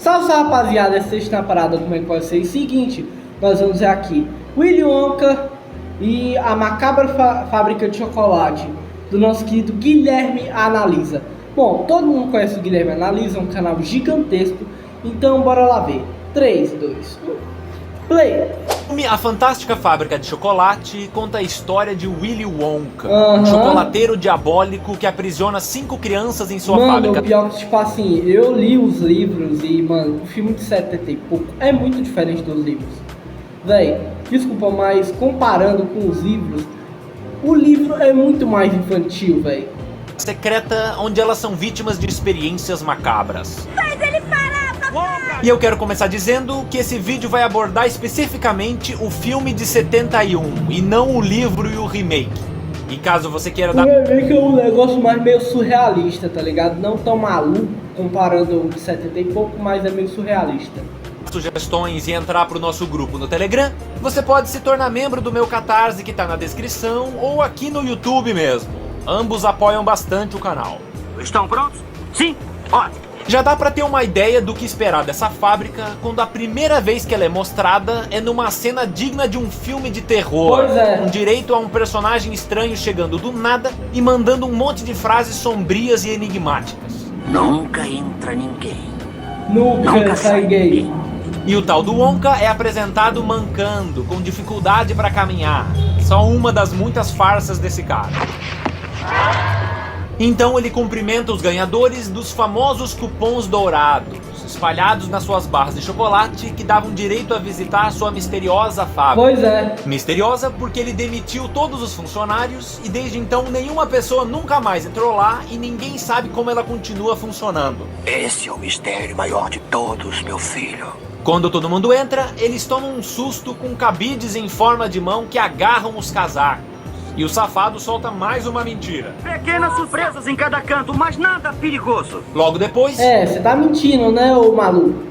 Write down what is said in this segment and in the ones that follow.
Salve, rapaziada, esteja na parada, como é que vai ser? Seguinte, nós vamos ver aqui Willy Wonka e a macabra fábrica de chocolate do nosso querido Guilherme Analisa. Bom, todo mundo conhece o Guilherme Analisa, é um canal gigantesco, então bora lá ver. 3, 2, 1, play! A Fantástica Fábrica de Chocolate conta a história de Willy Wonka, um chocolateiro diabólico que aprisiona 5 crianças em sua fábrica. Mano, o pior que, tipo assim, eu li os livros e, mano, o filme de 70 e pouco é muito diferente dos livros. Véi, desculpa, mas comparando com os livros, o livro é muito mais infantil, véi. Secreta, onde elas são vítimas de experiências macabras. Faz ele parar, papai! E eu quero começar dizendo que esse vídeo vai abordar especificamente o filme de 71 e não o livro e o remake. E caso você queira dar... O remake é um negócio mais meio surrealista, tá ligado? Não tão maluco comparando o de 70 e pouco, mas é meio surrealista. Sugestões e entrar pro nosso grupo no Telegram, você pode se tornar membro do meu Catarse que tá na descrição ou aqui no YouTube mesmo. Ambos apoiam bastante o canal. Estão prontos? Sim? Ótimo! Já dá pra ter uma ideia do que esperar dessa fábrica quando a primeira vez que ela é mostrada é numa cena digna de um filme de terror. Pois é. Com direito a um personagem estranho chegando do nada e mandando um monte de frases sombrias e enigmáticas. Nunca entra ninguém. Nunca sai gay. E o tal do Wonka é apresentado mancando, com dificuldade pra caminhar. Só uma das muitas farsas desse cara. Então ele cumprimenta os ganhadores dos famosos cupons dourados, espalhados nas suas barras de chocolate que davam direito a visitar sua misteriosa fábrica. Pois é. Misteriosa porque ele demitiu todos os funcionários e desde então nenhuma pessoa nunca mais entrou lá e ninguém sabe como ela continua funcionando. Esse é o mistério maior de todos, meu filho. Quando todo mundo entra, eles tomam um susto com cabides em forma de mão que agarram os casacos. E o safado solta mais uma mentira. Pequenas surpresas em cada canto, mas nada perigoso. Logo depois, É, você tá mentindo, né, ô maluco?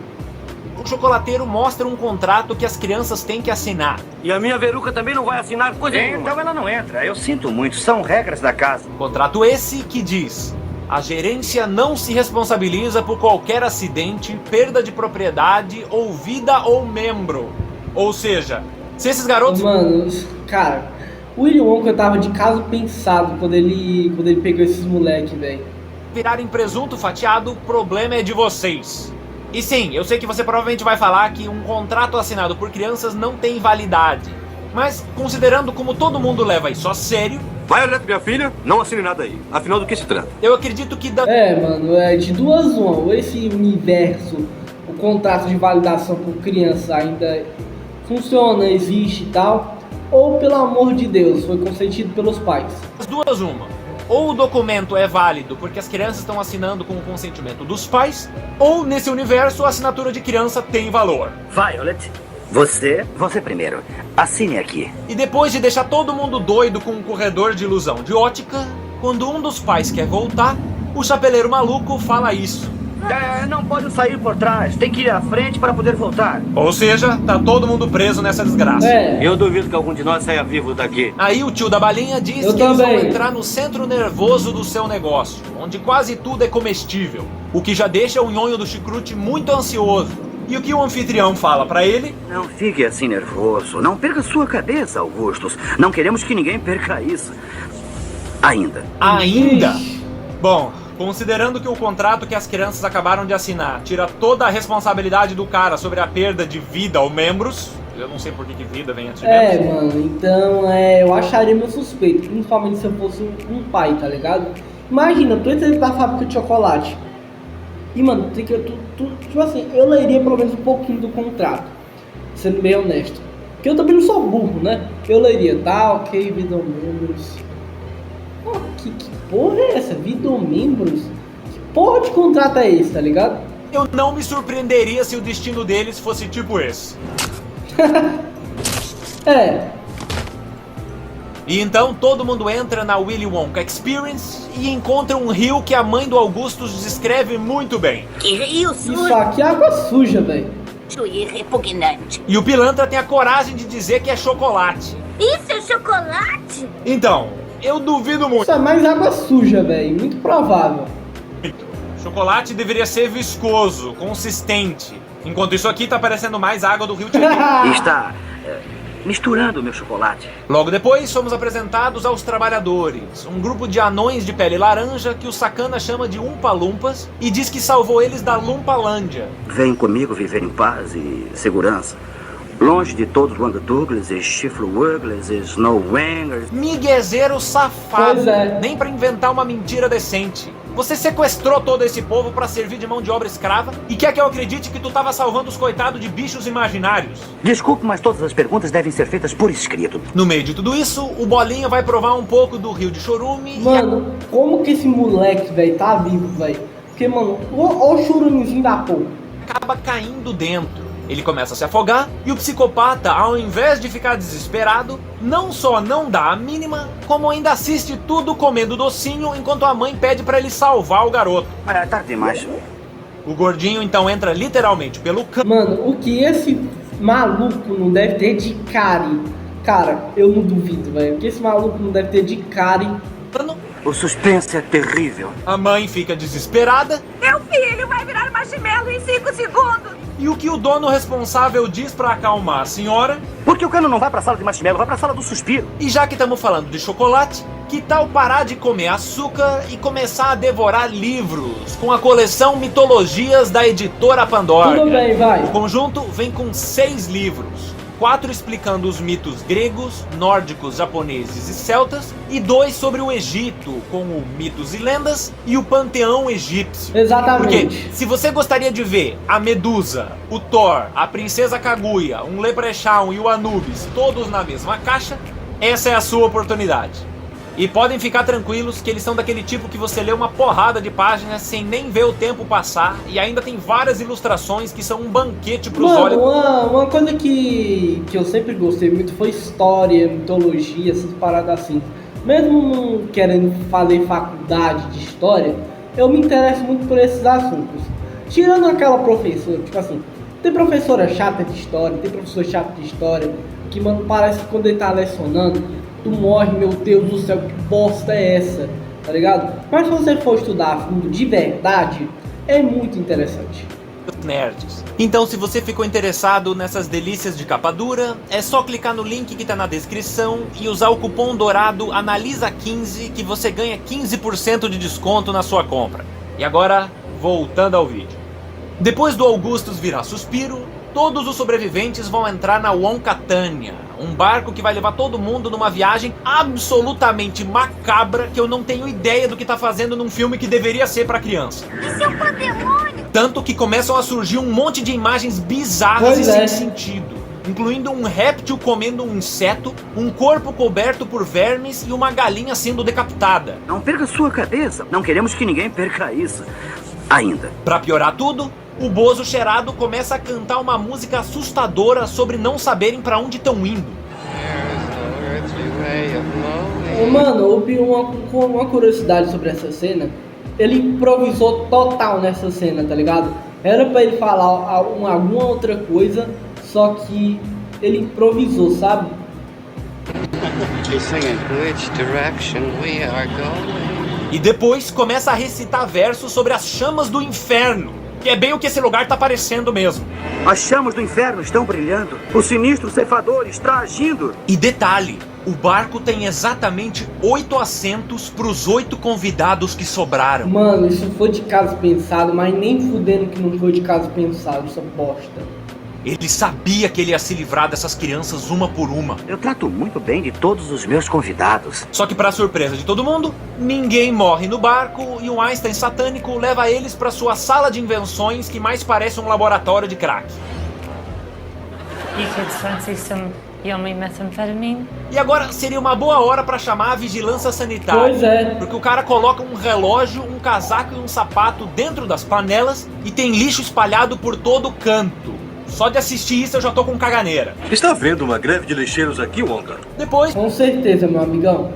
o chocolateiro mostra um contrato que as crianças têm que assinar. E a minha veruca também não vai assinar coisa nenhuma. Então ela não entra. Eu sinto muito, são regras da casa. Contrato esse que diz: a gerência não se responsabiliza por qualquer acidente, perda de propriedade ou vida ou membro. Ou seja, se esses garotos... Mano, cara, o Willy Wonka tava de caso pensado quando ele pegou esses moleque, velho. virarem presunto fatiado, o problema é de vocês. E sim, eu sei que você provavelmente vai falar que um contrato assinado por crianças não tem validade. Mas, considerando como todo mundo leva isso a sério... Violet, minha filha, não assine nada aí. Afinal, do que se trata? Eu acredito que... Mano, é de duas uma. Ou esse universo, o contrato de validação por criança ainda funciona, existe e tal... Ou, pelo amor de Deus, foi consentido pelos pais. As duas uma. Ou o documento é válido porque as crianças estão assinando com o consentimento dos pais, ou nesse universo a assinatura de criança tem valor. Violet, você primeiro. Assine aqui. E depois de deixar todo mundo doido com um corredor de ilusão de ótica, quando um dos pais quer voltar, o chapeleiro maluco fala isso. Não pode sair por trás. Tem que ir à frente para poder voltar. Ou seja, tá todo mundo preso nessa desgraça. Eu duvido que algum de nós saia vivo daqui. Aí o tio da balinha diz Eu que eles vão também. entrar no centro nervoso do seu negócio, onde quase tudo é comestível, o que já deixa o nhonho do Chicrute muito ansioso. E o que o anfitrião fala pra ele? Não fique assim nervoso. Não perca sua cabeça, Augustus. Não queremos que ninguém perca isso. Ainda. Ainda? Ixi. Bom, considerando que o contrato que as crianças acabaram de assinar tira toda a responsabilidade do cara sobre a perda de vida ou membros, eu não sei por que vida vem antes de membros. Mano, então eu acharia meu suspeito, principalmente se eu fosse um pai, tá ligado? Imagina, tu entra dentro da fábrica de chocolate. E, mano, tipo assim, eu leria pelo menos um pouquinho do contrato, sendo bem honesto. Porque eu também não sou burro, né? Eu leria, tá, ok, vida ou membros. Oh, que porra é essa? Vida ou membros? Que porra de contrato é esse, tá ligado? Eu não me surpreenderia se o destino deles fosse tipo esse. E então todo mundo entra na Willy Wonka Experience e encontra um rio que a mãe do Augustus descreve muito bem. Que rio Isso sujo aqui é água suja, velho. e repugnante. E o pilantra tem a coragem de dizer que é chocolate. Isso é chocolate? Então, eu duvido muito. Isso é mais água suja, velho. Muito provável. Chocolate deveria ser viscoso, consistente. Enquanto isso aqui tá parecendo mais água do Rio Tietê. E está misturando o meu chocolate. Logo depois, somos apresentados aos trabalhadores, um grupo de anões de pele laranja que o Sacana chama de Umpa-Lumpas e diz que salvou eles da Lumpalândia. Vem comigo viver em paz e segurança. Longe de todos os Wanga Douglas, Chifluwuggles, Snowwangers. Miguezeiro safado, Pois é. nem pra inventar uma mentira decente. Você sequestrou todo esse povo pra servir de mão de obra escrava e quer que eu acredite que tu tava salvando os coitados de bichos imaginários. Desculpe, mas todas as perguntas devem ser feitas por escrito. No meio de tudo isso, o Bolinha vai provar um pouco do rio de chorume Mano, como que esse moleque, velho, tá vivo, velho? Porque, mano, ó o churumezinho da porra. e acaba caindo dentro. Ele começa a se afogar e o psicopata, ao invés de ficar desesperado, não só não dá a mínima, como ainda assiste tudo comendo docinho enquanto a mãe pede pra ele salvar o garoto. É tarde demais. O gordinho então entra literalmente pelo cano. Mano, o que esse maluco não deve ter de cárie? Cara, eu não duvido, velho. O que esse maluco não deve ter de cárie? O suspense é terrível. A mãe fica desesperada. Meu filho vai virar marshmallow em 5 segundos. E o que o dono responsável diz pra acalmar a senhora? Por que o cano não vai pra sala de marshmallow, vai pra sala do suspiro? E já que estamos falando de chocolate, que tal parar de comer açúcar e começar a devorar livros com a coleção Mitologias da editora Pandora? Tudo bem, vai. O conjunto vem com 6 livros. 4 explicando os mitos gregos, nórdicos, japoneses e celtas, e 2 sobre o Egito, com o Mitos e Lendas e o Panteão Egípcio. Exatamente. Porque se você gostaria de ver a Medusa, o Thor, a Princesa Kaguya, um Leprechaun e o Anubis todos na mesma caixa, essa é a sua oportunidade. E podem ficar tranquilos que eles são daquele tipo que você lê uma porrada de páginas sem nem ver o tempo passar, e ainda tem várias ilustrações que são um banquete pros olhos. Mano, uma coisa que eu sempre gostei muito foi história, mitologia, essas paradas assim. Mesmo não querendo fazer faculdade de história, eu me interesso muito por esses assuntos. Tirando aquela professora, tipo assim, tem professora chata de história, tem professor chato de história, que, mano, parece que quando ele tá lecionando, tu morre, meu Deus do céu, que bosta é essa, tá ligado? Mas se você for estudar a fundo de verdade, é muito interessante. Nerds. Então, se você ficou interessado nessas delícias de capa dura, é só clicar no link que tá na descrição e usar o cupom dourado ANALISA15 que você ganha 15% de desconto na sua compra. E agora, voltando ao vídeo. Depois do Augustus virar suspiro, todos os sobreviventes vão entrar na Wonkatania, um barco que vai levar todo mundo numa viagem absolutamente macabra que eu não tenho ideia do que tá fazendo num filme que deveria ser pra criança. Isso é um pandemônio. Tanto que começam a surgir um monte de imagens bizarras Pois e é. sem sentido, incluindo um réptil comendo um inseto, um corpo coberto por vermes e uma galinha sendo decapitada. Não perca sua cabeça. Não queremos que ninguém perca isso. Ainda. Pra piorar tudo, o Bozo cheirado começa a cantar uma música assustadora sobre não saberem pra onde estão indo. Mano, uma curiosidade sobre essa cena, ele improvisou total nessa cena, tá ligado? Era pra ele falar alguma outra coisa, só que ele improvisou, sabe? E depois começa a recitar versos sobre as chamas do inferno, que é bem o que esse lugar tá parecendo mesmo. As chamas do inferno estão brilhando. O sinistro ceifador está agindo. E detalhe, o barco tem exatamente 8 assentos pros 8 convidados que sobraram. Mano, isso foi de caso pensado, mas nem fudendo que não foi de caso pensado, essa bosta. Ele sabia que ele ia se livrar dessas crianças uma por uma. Eu trato muito bem de todos os meus convidados. Só que pra surpresa de todo mundo, ninguém morre no barco e o Einstein satânico leva eles pra sua sala de invenções que mais parece um laboratório de crack. You kids fancy some yummy methamphetamine? E agora seria uma boa hora pra chamar a vigilância sanitária. Pois é. Porque o cara coloca um relógio, um casaco e um sapato dentro das panelas e tem lixo espalhado por todo canto. Só de assistir isso eu já tô com caganeira. Está havendo uma greve de lixeiros aqui, Wonka? Depois, Com certeza, meu amigão.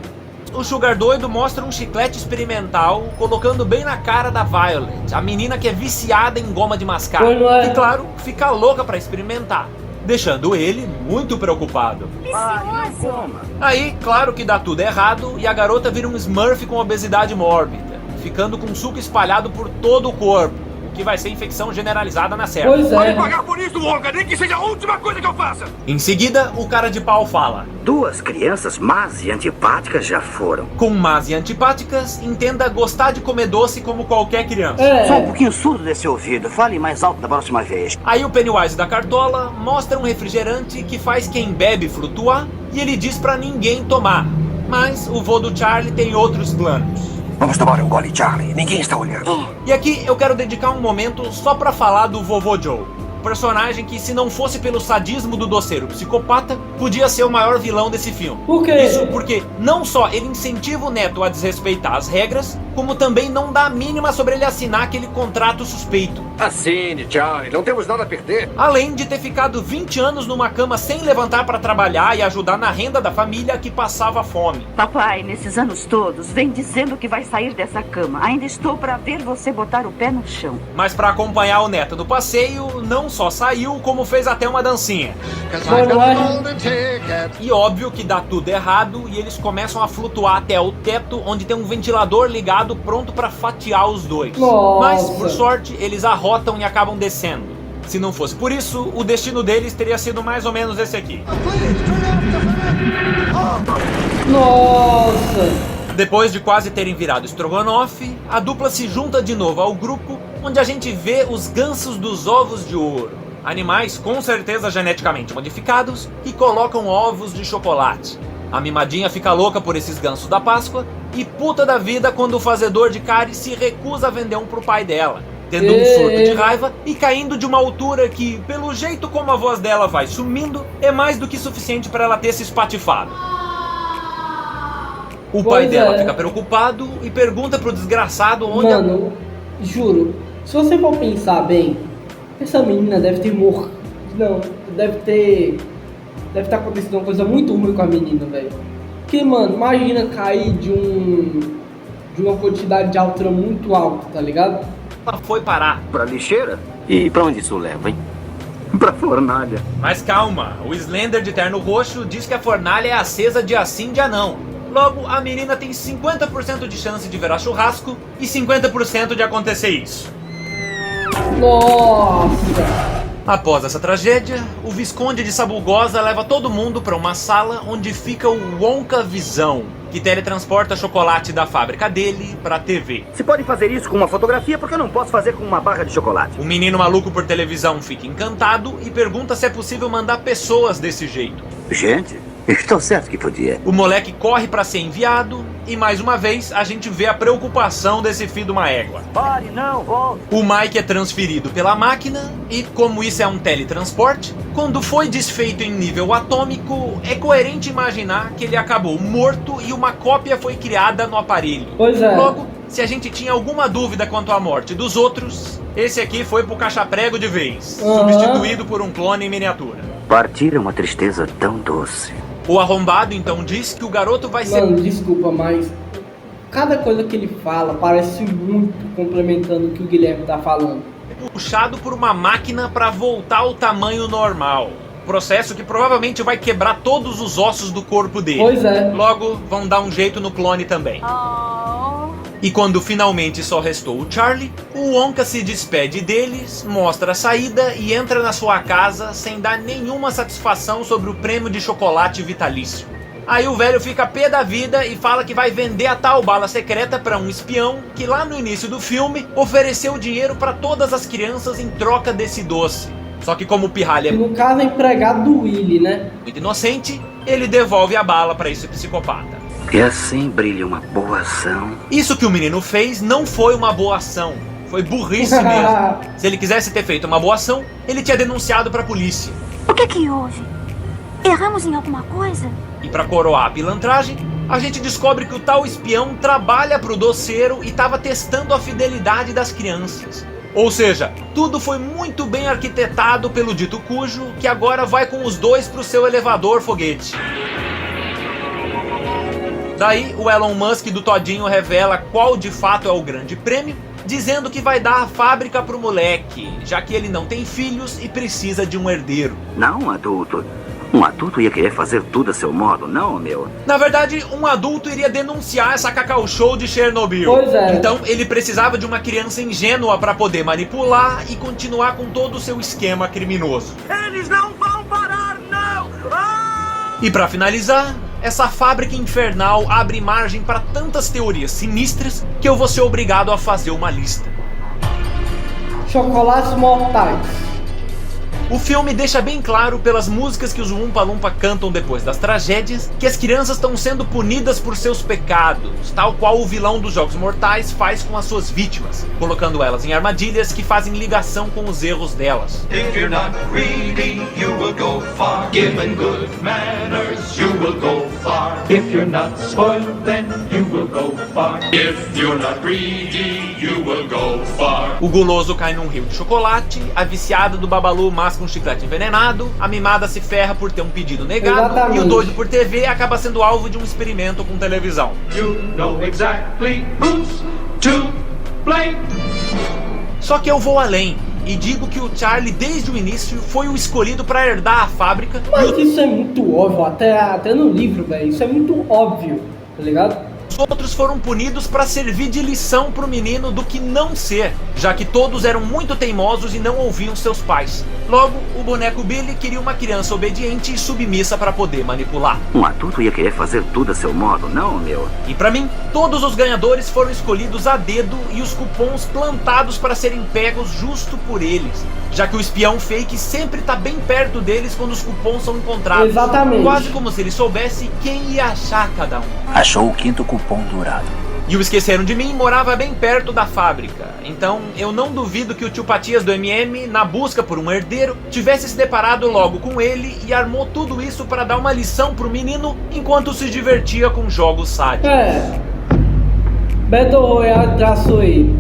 o Sugar Doido mostra um chiclete experimental colocando bem na cara da Violet, a menina que é viciada em goma de mascar. Pois não é. E claro, fica louca pra experimentar, deixando ele muito preocupado. Vicioso. Aí, claro que dá tudo errado e a garota vira um Smurf com obesidade mórbida, ficando com suco espalhado por todo o corpo, o que vai ser infecção generalizada na certa. Pois Vai é. pagar por isso, Olga, nem que seja a última coisa que eu faça. Em seguida, o cara de pau fala: 2 crianças más e antipáticas já foram. com más e antipáticas, entenda gostar de comer doce como qualquer criança. Só um É. pouquinho surdo desse ouvido. Fale mais alto da próxima vez. Aí o Pennywise da cartola mostra um refrigerante que faz quem bebe flutuar e ele diz pra ninguém tomar. Mas o vô do Charlie tem outros planos. Vamos tomar um gole, Charlie. Ninguém está olhando. E aqui eu quero dedicar um momento só pra falar do vovô Joe. Personagem que, se não fosse pelo sadismo do doceiro psicopata, podia ser o maior vilão desse filme. Por quê? Isso porque não só ele incentiva o neto a desrespeitar as regras, como também não dá a mínima sobre ele assinar aquele contrato suspeito. Assine, Charlie. Não temos nada a perder. Além de ter ficado 20 anos numa cama sem levantar pra trabalhar e ajudar na renda da família que passava fome. Papai, nesses anos todos, vem dizendo que vai sair dessa cama. Ainda estou para ver você botar o pé no chão. Mas pra acompanhar o neto no passeio, não só saiu, como fez até uma dancinha. E óbvio que dá tudo errado e eles começam a flutuar até o teto, onde tem um ventilador ligado pronto pra fatiar os dois. Nossa. Mas, por sorte, eles arrotam e acabam descendo. Se não fosse por isso, o destino deles teria sido mais ou menos esse aqui. Nossa. Depois de quase terem virado estrogonofe, a dupla se junta de novo ao grupo, onde a gente vê os gansos dos ovos de ouro. Animais com certeza geneticamente modificados que colocam ovos de chocolate. A mimadinha fica louca por esses gansos da Páscoa e puta da vida quando o fazedor de carne se recusa a vender um pro pai dela, tendo um surto de raiva e caindo de uma altura que, pelo jeito como a voz dela vai sumindo, é mais do que suficiente para ela ter se espatifado. O pai Pois dela é. fica preocupado e pergunta pro desgraçado onde Mano, juro, se você for pensar bem, essa menina deve ter morrido. Não, deve ter acontecido uma coisa muito ruim com a menina, velho. Porque, mano, imagina cair de uma quantidade de altura muito alta, tá ligado? ela foi parar. Pra lixeira? E pra onde isso leva, hein? Pra fornalha. Mas calma, o Slender de terno roxo diz que a fornalha é acesa dia sim, dia não. Logo, a menina tem 50% de chance de virar churrasco e 50% de acontecer isso. Nossa! Após essa tragédia, o Visconde de Sabugosa leva todo mundo para uma sala onde fica o Wonka Visão, que teletransporta chocolate da fábrica dele para a TV. Se pode fazer isso com uma fotografia, por que eu não posso fazer com uma barra de chocolate? O menino maluco por televisão fica encantado e pergunta se é possível mandar pessoas desse jeito. Gente, estou certo que podia. O moleque corre para ser enviado e mais uma vez a gente vê a preocupação desse filho de uma égua. Pare, não, volte. O Mike é transferido pela máquina e, como isso é um teletransporte, quando foi desfeito em nível atômico, é coerente imaginar que ele acabou morto e uma cópia foi criada no aparelho. Pois é. Logo, se a gente tinha alguma dúvida quanto à morte dos outros, esse aqui foi pro caixa-prego de vez, substituído por um clone em miniatura. Partir é uma tristeza tão doce. O arrombado então diz que o garoto vai ser Mano, desculpa, mas cada coisa que ele fala parece muito complementando o que o Guilherme tá falando. puxado por uma máquina para voltar ao tamanho normal. Processo que provavelmente vai quebrar todos os ossos do corpo dele. Pois é. Logo, vão dar um jeito no clone também. E quando finalmente só restou o Charlie, o Wonka se despede deles, mostra a saída e entra na sua casa sem dar nenhuma satisfação sobre o prêmio de chocolate vitalício. Aí o velho fica pé da vida e fala que vai vender a tal bala secreta para um espião que lá no início do filme ofereceu dinheiro para todas as crianças em troca desse doce. Só que como o pirralha é No caso, é empregado do Willy, né? muito inocente, ele devolve a bala para esse psicopata. E assim brilha uma boa ação. Isso que o menino fez não foi uma boa ação, foi burrice mesmo. Se ele quisesse ter feito uma boa ação, ele tinha denunciado para a polícia. O que houve? Erramos em alguma coisa? E para coroar a pilantragem, a gente descobre que o tal espião trabalha pro doceiro e estava testando a fidelidade das crianças. Ou seja, tudo foi muito bem arquitetado pelo dito cujo, que agora vai com os dois pro seu elevador foguete. Daí, o Elon Musk do Todinho revela qual de fato é o grande prêmio, dizendo que vai dar a fábrica pro moleque, já que ele não tem filhos e precisa de um herdeiro. Não, adulto. Um adulto ia querer fazer tudo a seu modo, não, meu? Na verdade, um adulto iria denunciar essa Cacau Show de Chernobyl. Pois é. Então ele precisava de uma criança ingênua para poder manipular e continuar com todo o seu esquema criminoso. Eles não vão parar, não! E para finalizar, essa fábrica infernal abre margem para tantas teorias sinistras que eu vou ser obrigado a fazer uma lista. Chocolates mortais. O filme deixa bem claro pelas músicas que os Oompa Loompa cantam depois das tragédias que as crianças estão sendo punidas por seus pecados, tal qual o vilão dos Jogos Mortais faz com as suas vítimas, colocando elas em armadilhas que fazem ligação com os erros delas. If you're not greedy, you will go far. Given good manners, you will go far. If you're not spoiled, then you will go far. If you're not greedy, you will go far. O guloso cai num rio de chocolate, a viciada do Babalu masca um chiclete envenenado, a mimada se ferra por ter um pedido negado. Exatamente. E o doido por TV acaba sendo alvo de um experimento com televisão. You know exactly who's to blame. Só que eu vou além e digo que o Charlie desde o início foi o escolhido para herdar a fábrica. Mas isso é muito óbvio, até no livro, velho. Isso é muito óbvio, tá ligado? Os outros foram punidos para servir de lição pro menino do que não ser, já que todos eram muito teimosos e não ouviam seus pais. Logo, o boneco Billy queria uma criança obediente e submissa para poder manipular. Um adulto ia querer fazer tudo a seu modo, não, meu? E pra mim, todos os ganhadores foram escolhidos a dedo e os cupons plantados para serem pegos justo por eles, já que o espião fake sempre tá bem perto deles quando os cupons são encontrados. Exatamente. Quase como se ele soubesse quem ia achar cada um. Achou o quinto cupom dourado. E o Esqueceram de Mim morava bem perto da fábrica, então eu não duvido que o tio Patias do MM, na busca por um herdeiro, tivesse se deparado logo com ele e armou tudo isso para dar uma lição pro menino enquanto se divertia com jogos sádicos. Battle Royale traçou aí.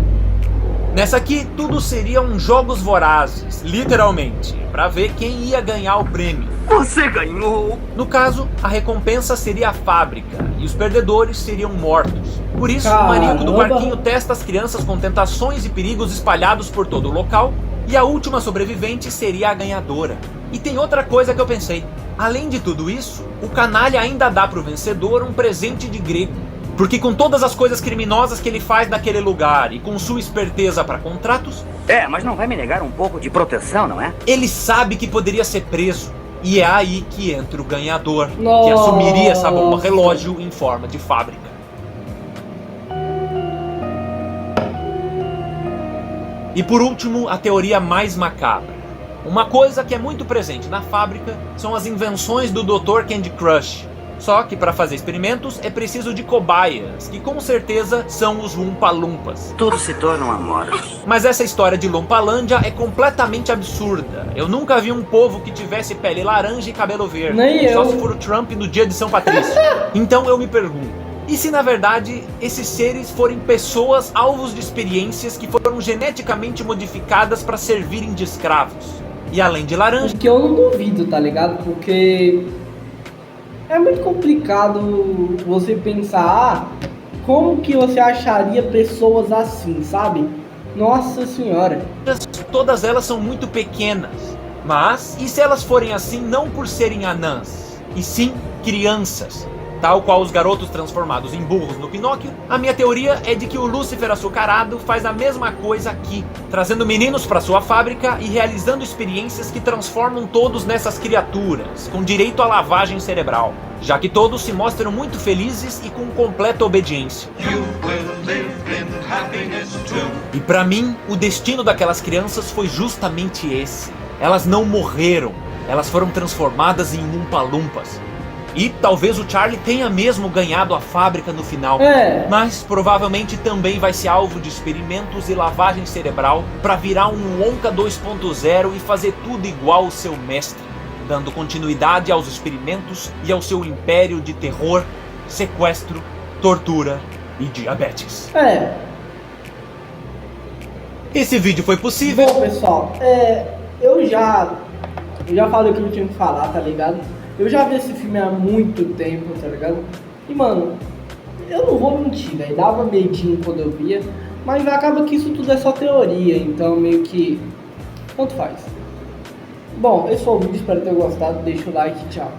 Nessa aqui, tudo seriam jogos vorazes, literalmente, para ver quem ia ganhar o prêmio. Você ganhou! No caso, a recompensa seria a fábrica e os perdedores seriam mortos. Por isso, Caramba. o maníaco do barquinho testa as crianças com tentações e perigos espalhados por todo o local, e a última sobrevivente seria a ganhadora. E tem outra coisa que eu pensei. Além de tudo isso, o canalha ainda dá pro vencedor um presente de grego. Porque com todas as coisas criminosas que ele faz naquele lugar e com sua esperteza para contratos... Mas não vai me negar um pouco de proteção, não é? Ele sabe que poderia ser preso. E é aí que entra o ganhador, que Nossa. assumiria essa bomba relógio em forma de fábrica. E por último, a teoria mais macabra. Uma coisa que é muito presente na fábrica são as invenções do Dr. Candy Crush. Só que para fazer experimentos é preciso de cobaias, que com certeza são os Oompa Loompas. Tudo se torna um amor. Mas essa história de Lompalândia é completamente absurda. Eu nunca vi um povo que tivesse pele laranja e cabelo verde. Nem Só eu. se for o Trump no dia de São Patrício. Então eu me pergunto, e se na verdade esses seres forem pessoas alvos de experiências que foram geneticamente modificadas para servirem de escravos? E além de laranja... Porque eu não duvido, tá ligado? Porque... é muito complicado você pensar, como que você acharia pessoas assim, sabe? Nossa senhora. Todas elas são muito pequenas. Mas, e se elas forem assim não por serem anãs, e sim crianças? Tal qual os garotos transformados em burros no Pinóquio, a minha teoria é de que o Lúcifer açucarado faz a mesma coisa aqui, trazendo meninos para sua fábrica e realizando experiências que transformam todos nessas criaturas, com direito à lavagem cerebral, já que todos se mostram muito felizes e com completa obediência. You will live in happiness too. E pra mim, o destino daquelas crianças foi justamente esse. Elas não morreram, elas foram transformadas em Oompa Loompas. E talvez o Charlie tenha mesmo ganhado a fábrica no final. Mas provavelmente também vai ser alvo de experimentos e lavagem cerebral para virar um Wonka 2.0 e fazer tudo igual ao seu mestre, dando continuidade aos experimentos e ao seu império de terror, sequestro, tortura e diabetes. Esse vídeo foi possível. Bom, pessoal, eu já falei o que eu tinha que falar, tá ligado? Eu já vi esse filme há muito tempo, tá ligado? E, mano, eu não vou mentir, velho. Dava medinho quando eu via, mas acaba que isso tudo é só teoria, então meio que... tanto faz. Bom, esse foi o vídeo, espero ter gostado. Deixa o like, tchau.